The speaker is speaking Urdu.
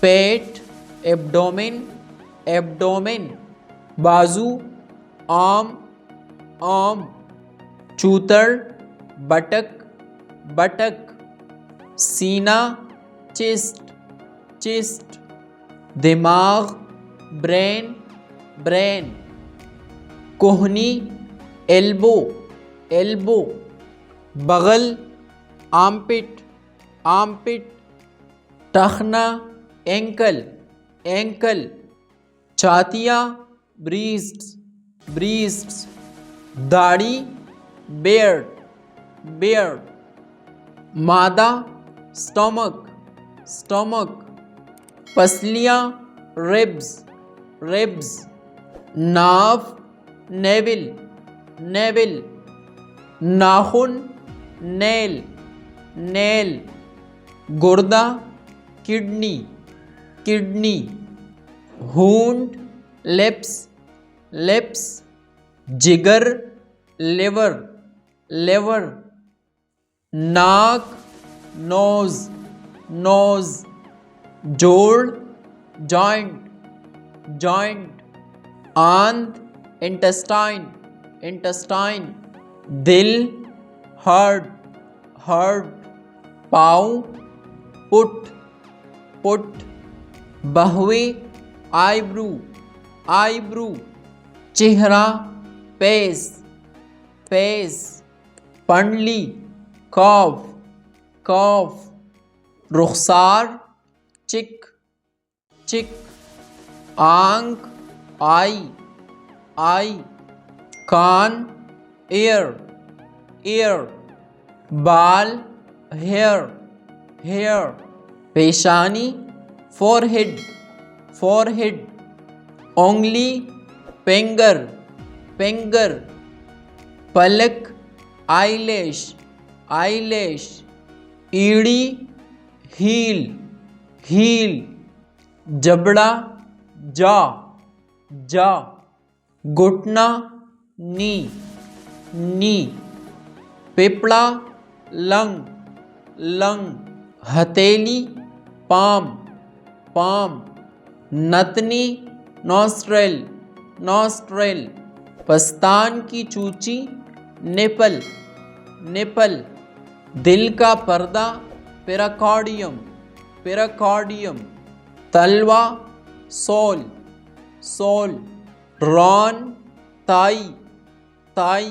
پیٹ ایبڈومن ایبڈومن، بازو آرم آرم، چوتڑ بٹک بٹک، سینہ چیسٹ چیسٹ، دماغ برین برین، کوہنی ایلبو ایلبو، بغل آرمپٹ آرمپٹ، ٹخنا اینکل اینکل، چھاتیاں بریسٹس بریسٹس، داڑھی بیئرڈ بیئرڈ، معدہ سٹمک سٹمک، پسلیاں ریبز ریبز، ناف نیول نیول، ناخن نیل نیل، گردہ کڈنی کڈنی، ہونٹ لپس لپس، جگر لیور لیور، ناک نوز نوز، جوڑ جوائنٹ جوائنٹ، آنت انٹسٹائن انٹسٹائن، دل ہارٹ ہارٹ، پاؤں پٹ پٹ، بہوے آئی برو آئی برو، چہرہ فیس فیس، پنڈلی کاف کاف، رخسار چک چک، آنکھ آئی آئی، کان ایئر ایئر، بال ہیئر ہیئر، پیشانی فور ہیڈ فور ہیڈ، انگلی فنگر فنگر، پلک آئی لیش آئی لیش، ایڑی ہیل ہیل، جبڑا جا جا، گھٹنا نی نی، پپڑا لنگ لنگ، ہتھیلی پام پام، نتنی نوسٹریل نوسٹریل، پستان کی چوچی نپل نپل، دل کا پردہ پیراکارڈیم پیراکارڈیم، تلوا سول سول، ران تائی تائی،